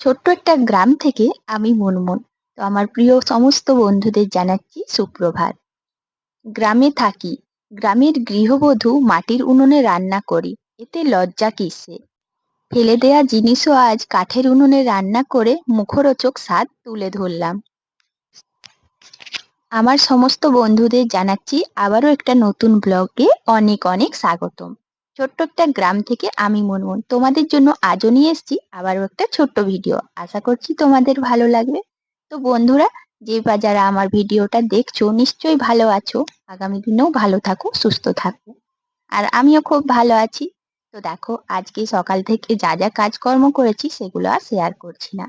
ছোট্ট একটা গ্রাম থেকে আমি মুনমুন। তো আমার প্রিয় সমস্ত বন্ধুদের জানাচ্ছি সুপ্রভাত। গ্রামে থাকি। গ্রামের গৃহবধূ মাটির উনুনে রান্না করি। এতে লজ্জা কিসে? ফেলে দেয়া জিনিসও আজ কাঠের উনুনে রান্না করে মুখরোচক স্বাদ তুলে ধরলাম। আমার সমস্ত বন্ধুদের জানাচ্ছি আবারও একটা নতুন ব্লগে অনেক অনেক স্বাগতম। ছোট্ট একটা গ্রাম থেকে আমি মুনমুন তোমাদের জন্য আজও নিয়ে এসেছি আবারও একটা ছোট্ট ভিডিও। আশা করছি তোমাদের ভালো লাগবে। তো বন্ধুরা, যে বা যারা আমার ভিডিওটা দেখছো নিশ্চয়ই ভালো আছো। আগামী দিনেও ভালো থাকো, সুস্থ থাকো। আর আমিও খুব ভালো আছি। তো দেখো, আজকে সকাল থেকে যা যা কাজকর্ম করেছি সেগুলো আর শেয়ার করছি না।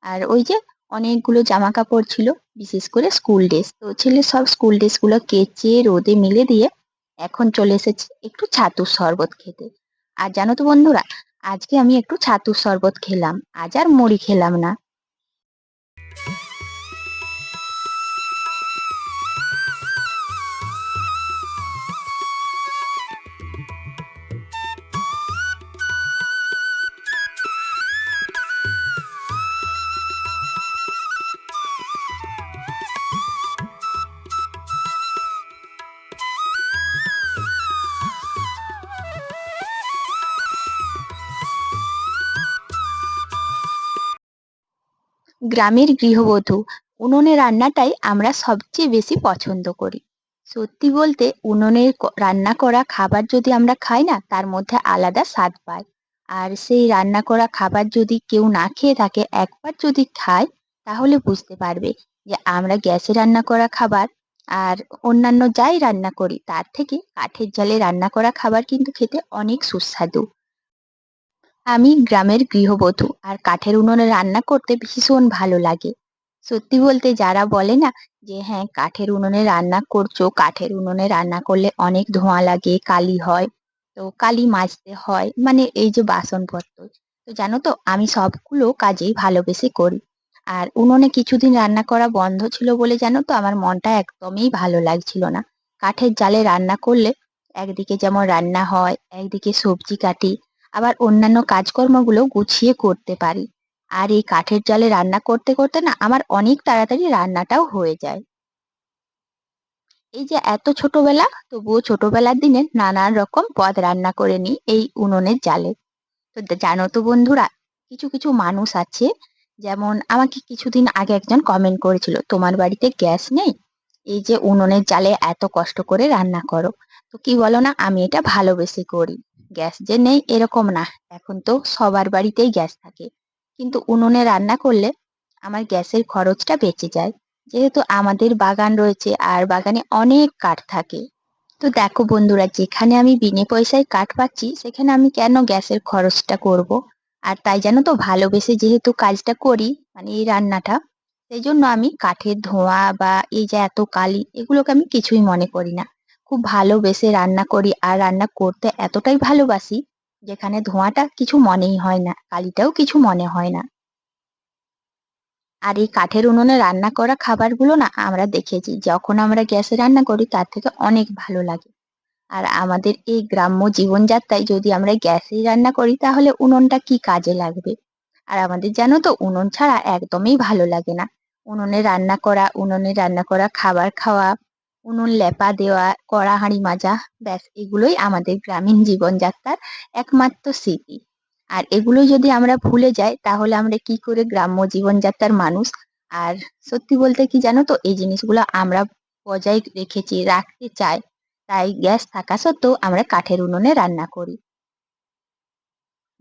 আর ওই যে অনেকগুলো জামা কাপড় ছিল, বিশেষ করে স্কুল ড্রেস। তো ছেলের সব স্কুল ড্রেস গুলো কেচে রোদে মেলে দিয়ে এখন চলে এসেছি একটু ছাতুর শরবত খেতে। আর জানো তো বন্ধুরা, আজকে আমি একটু ছাতুর শরবত খেলাম, আজ আর মুড়ি খেলাম না। গ্রামের গৃহবধূ উনুনে রান্নাটাই আমরা সবচেয়ে বেশি পছন্দ করি। সত্যি বলতে উনুনের রান্না করা খাবার যদি আমরা খাই না, তার মধ্যে আলাদা স্বাদ পাই। আর সেই রান্না করা খাবার যদি কেউ না খেয়ে থাকে, একবার যদি খায়, তাহলে বুঝতে পারবে যে আমরা গ্যাসে রান্না করা খাবার আর অন্যান্য যাই রান্না করি তার থেকে কাঠের জালে রান্না করা খাবার কিন্তু খেতে অনেক সুস্বাদু। আমি গ্রামের গৃহবধূ আর কাঠের উনুনে রান্না করতে ভীষণ ভালো লাগে। সত্যি বলতে যারা বলে না যে হ্যাঁ, কাঠের উনুনে রান্না করছো, কাঠের উনুনে রান্না করলে অনেক ধোঁয়া লাগে, কালি হয়, তো কালি মাজতে হয়, মানে এই যে বাসনপত্র। তো জানো তো, আমি সবগুলো কাজেই ভালোবেসে করি। আর উনুনে কিছুদিন রান্না করা বন্ধ ছিল বলে জানো তো আমার মনটা একদমই ভালো লাগছিল না। কাঠের জালে রান্না করলে একদিকে যেমন রান্না হয়, একদিকে সবজি কাটি, আবার অন্যান্য কাজকর্মগুলো গুছিয়ে করতে পারি। আর এই কাঠের জালে রান্না করতে করতে না আমার অনেক তাড়াতাড়ি রান্নাটাও হয়ে যায়। এই যে এত ছোটবেলা, তবুও ছোটবেলার দিনে নানান রকম পদ রান্না করে নিই এই উনুনের জালে। তো জানো তো বন্ধুরা, কিছু কিছু মানুষ আছে, যেমন আমাকে কিছুদিন আগে একজন কমেন্ট করেছিল, তোমার বাড়িতে গ্যাস নেই, এই যে উনুনের জালে এত কষ্ট করে রান্না করো। তো কি বলো না, আমি এটা ভালোবেসে করি। গ্যাস যে নেই এরকম না, এখন তো সবার বাড়িতেই গ্যাস থাকে। কিন্তু উনুনে রান্না করলে আমার গ্যাসের খরচটা বেঁচে যায়, যেহেতু আমাদের বাগান রয়েছে আর বাগানে অনেক কাঠ থাকে। তো দেখো বন্ধুরা, যেখানে আমি বিনে পয়সায় কাঠ পাচ্ছি সেখানে আমি কেন গ্যাসের খরচটা করব? আর তাই জানো তো, ভালোবেসে যেহেতু কাজটা করি, মানে এই রান্নাটা, সেই জন্য আমি কাঠের ধোঁয়া বা এই যে এত কালি এগুলোকে আমি কিছুই মনে করি না। খুব ভালোবেসে রান্না করি আর রান্না করতে এতটাই ভালোবাসি, যেখানে ধোঁয়াটা কিছু মনেই হয় না, কালিটাও কিছু মনে হয় না। আর এই কাঠের উনুনে রান্না করা খাবারগুলো না আমরা দেখেছি, যখন আমরা গ্যাসে রান্না করি তার থেকে অনেক ভালো লাগে। আর আমাদের এই গ্রাম্য জীবনযাত্রায় যদি আমরা গ্যাসেই রান্না করি তাহলে উনুনটা কি কাজে লাগবে? আর আমাদের জানো তো, উনুন ছাড়া একদমই ভালো লাগে না। উনুনে রান্না করা খাবার খাওয়া, উনুন লেপা দেওয়া, কড়া হাঁড়ি মাজা, ব্যাস এগুলোই আমাদের গ্রামীণ জীবনযাত্রার একমাত্র স্মৃতি। আর এগুলো যদি আমরা ভুলে যাই তাহলে আমরা কি করে গ্রাম্য জীবনযাত্রার মানুষ? আর সত্যি বলতে কি জানো তো, এই জিনিসগুলো আমরা বজায় রেখেছি, রাখতে চাই, তাই গ্যাস থাকা সত্ত্বেও আমরা কাঠের উনুনে রান্না করি।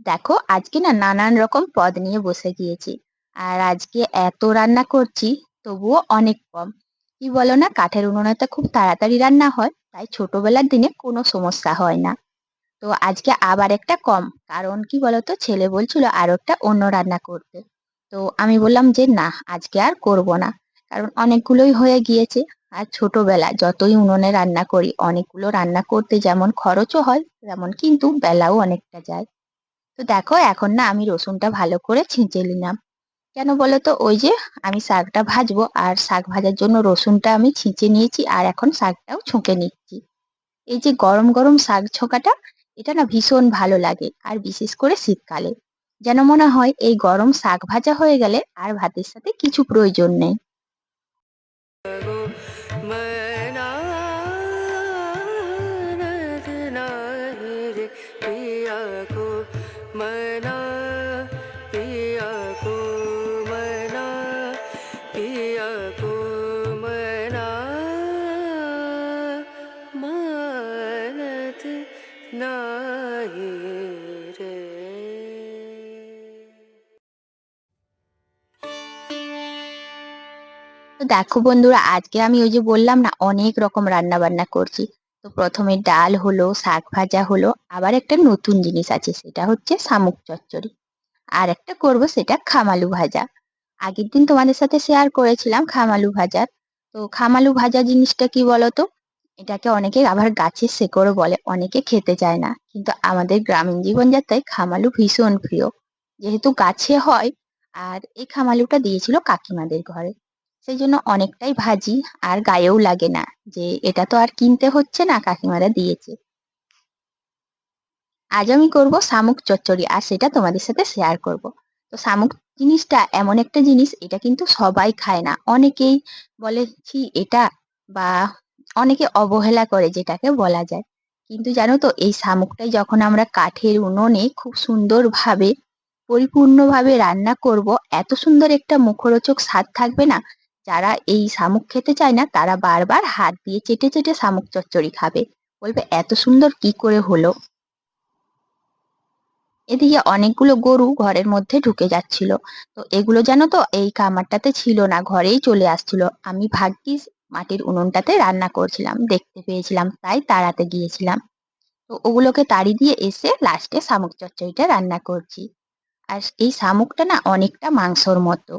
দেখো, আজকে না নানান রকম পদ নিয়ে বসে গিয়েছি। আর আজকে এত রান্না করছি, তবুও অনেক কম। কি বলো না, কাঠের উনুনে তো খুব তাড়াতাড়ি রান্না হয়, তাই ছোটবেলার দিনে কোনো সমস্যা হয় না। তো আজকে আবার একটা কম, কারণ কি বলতো, ছেলে বলছিল আরো একটা অন্য রান্না করতে। তো আমি বললাম যে না, আজকে আর করব না, কারণ অনেকগুলোই হয়ে গিয়েছে। আর ছোটবেলা যতই উনুনে রান্না করি, অনেকগুলো রান্না করতে যেমন খরচও হয়, তেমন কিন্তু বেলাও অনেকটা যায়। তো দেখো, এখন না আমি রসুনটা ভালো করে ছেঁচে নিলাম। কেন বলো তো, ওই যে আমি শাকটা ভাজবো, আর শাক ভাজার জন্য রসুনটা আমি ছেঁচে নিয়েছি, আর এখন শাকটাও ছুঁকে নিচ্ছি। এই যে গরম গরম শাক ছোঁকাটা, এটা না ভীষণ ভালো লাগে, আর বিশেষ করে শীতকালে। যেন মনে হয় এই গরম শাক ভাজা হয়ে গেলে আর ভাতের সাথে কিছু প্রয়োজন নেই। मनानत नाही रे पिया को मना पिया को मना पिया को मना मानत नाही रे। তো দেখো বন্ধুরা, আজকে আমি ওই যে বললাম না অনেক রকম রান্না বান্না করছি। তো প্রথমে ডাল হলো, শাক ভাজা হলো, আবার একটা নতুন জিনিস আছে সেটা হচ্ছে শামুক চচ্চড়ি। আর একটা করব সেটা খামালু ভাজা। আগের দিন তোমাদের সাথে শেয়ার করেছিলাম খামালু ভাজার। তো খামালু ভাজা জিনিসটা কি বলতো? এটাকে অনেকে আবার গাছের শেকড়ও বলে, অনেকে খেতে চায় না, কিন্তু আমাদের গ্রামীণ জীবনযাত্রায় খামালু ভীষণ প্রিয়, যেহেতু গাছে হয়। আর এই খামালুটা দিয়েছিল কাকিমাদের ঘরে, সেই জন্য অনেকটাই ভাজি, আর গায়েও লাগে না, যে এটা তো আর কিনতে হচ্ছে না, কাকিমারা দিয়েছে। আজ আমি করব শামুক চচ্চড়ি, আর সেটা তোমাদের সাথে শেয়ার করব। তো শামুক জিনিসটা এমন একটা জিনিস, এটা কিন্তু সবাই খায় না, অনেকেই বলে ছি এটা, বা অনেকে অবহেলা করে যেটাকে বলা যায়। কিন্তু জানো তো, এই শামুকটাই যখন আমরা কাঠের উনুনে খুব সুন্দরভাবে পরিপূর্ণভাবে রান্না করব, এত সুন্দর একটা মুখরোচক স্বাদ থাকবে না। যারা এই শামুক খেতে চায় না তারা বারবার হাত দিয়ে চেটে চেটে শামুক চচ্চড়ি খাবে, বলবে এত সুন্দর কি করে হলো। এদিকে অনেকগুলো গরু ঘরের মধ্যে ঢুকে যাচ্ছিল। তো এগুলো জানো তো এই কামারটাতে ছিল না, ঘরেই চলে আসছিল। আমি ভাগ্যিস মাটির উনুনটাতে রান্না করছিলাম, দেখতে পেয়েছিলাম, তাই তাড়াতে গিয়েছিলাম। তো ওগুলোকে তাড়ি দিয়ে এসে লাস্টে শামুক চচ্চড়িটা রান্না করছি। আর এই শামুকটা না অনেকটা মাংসর মতো।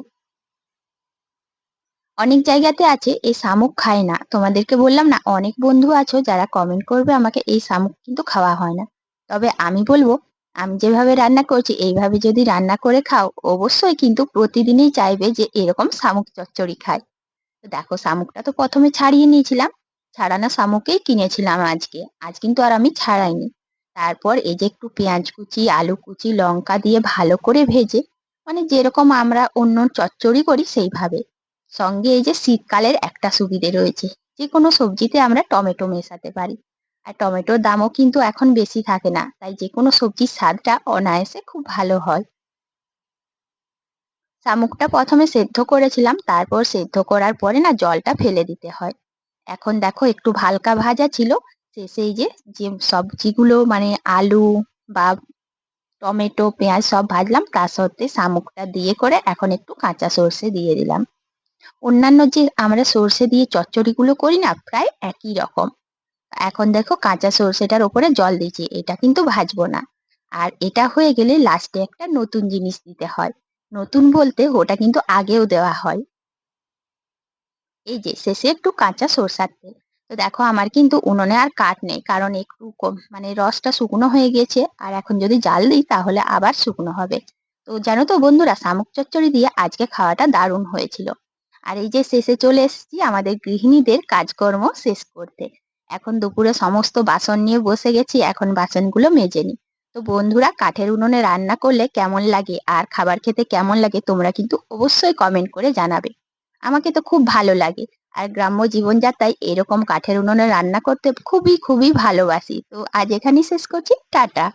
অনেক জায়গাতে আছে এই শামুক খায় না, তোমাদেরকে বললাম না অনেক বন্ধু আছো যারা কমেন্ট করবে আমাকে, এই শামুক কিন্তু খাওয়া হয় না। তবে আমি বলবো, আমি যেভাবে রান্না করছি এইভাবে যদি রান্না করে খাও, অবশ্যই কিন্তু প্রতিদিনই চাইবে যে এরকম শামুক চচ্চড়ি খায়। তো দেখো শামুকটা তো প্রথমে ছাড়িয়ে নিয়েছিলাম, ছাড়ানো শামুকেই কিনেছিলাম আজকে, আজ কিন্তু আর আমি ছাড়াইনি। তারপর এই যে একটু পেঁয়াজ কুচি, আলু কুচি, লঙ্কা দিয়ে ভালো করে ভেজে, মানে যেরকম আমরা অন্য চচ্চড়ি করি সেইভাবে। সঙ্গে এই যে শীতকালের একটা সুবিধে রয়েছে, যে কোনো সবজিতে আমরা টমেটো মেশাতে পারি। আর টমেটোর দামও কিন্তু এখন বেশি থাকে না, তাই যে কোনো সবজির স্বাদটা অনায়াসে খুব ভালো হয়। শামুকটা প্রথমে সেদ্ধ করেছিলাম, তারপর সেদ্ধ করার পরে না জলটা ফেলে দিতে হয়। এখন দেখো একটু হালকা ভাজা ছিল, শেষে এই যে যে সবজিগুলো মানে আলু বা টমেটো, পেঁয়াজ সব ভাজলাম, তার সাথে শামুকটা দিয়ে করে এখন একটু কাঁচা সর্ষে দিয়ে দিলাম। অন্যান্য যে আমরা সর্ষে দিয়ে চচ্চড়িগুলো করি না, প্রায় একই রকম। এখন দেখো কাঁচা সর্ষেটার ওপরে জল দিয়েছি, এটা কিন্তু ভাজবো না। আর এটা হয়ে গেলে লাস্টে একটা নতুন জিনিস দিতে হয়। নতুন বলতে ওটা কিন্তু আগেও দেওয়া হয়, এই যে শেষে একটু কাঁচা সরষার তেল। তো দেখো আমার কিন্তু উনুনে আর কাঠ নেই, কারণ একটু মানে রসটা শুকনো হয়ে গেছে, আর এখন যদি জাল দিই তাহলে আবার শুকনো হবে। তো জানো তো বন্ধুরা, শামুক চচ্চড়ি দিয়ে আজকে খাওয়াটা দারুণ হয়েছিল। আর এই যে শেষে চলে এসেছি আমাদের গৃহিণীদের কাজকর্ম শেষ করতে। এখন দুপুরে সমস্ত বাসন নিয়ে বসে গেছি, এখন বাসনগুলো মেজে নিই। তো বন্ধুরা, কাঠের উনুনে রান্না করলে কেমন লাগে আর খাবার খেতে কেমন লাগে তোমরা কিন্তু অবশ্যই কমেন্ট করে জানাবে। আমাকে তো খুব ভালো লাগে। আর গ্রাম্য জীবনযাত্রায় এরকম কাঠের উনুনে রান্না করতে খুবই খুবই ভালোবাসি। তো আজ এখানেই শেষ করছি, টাটা।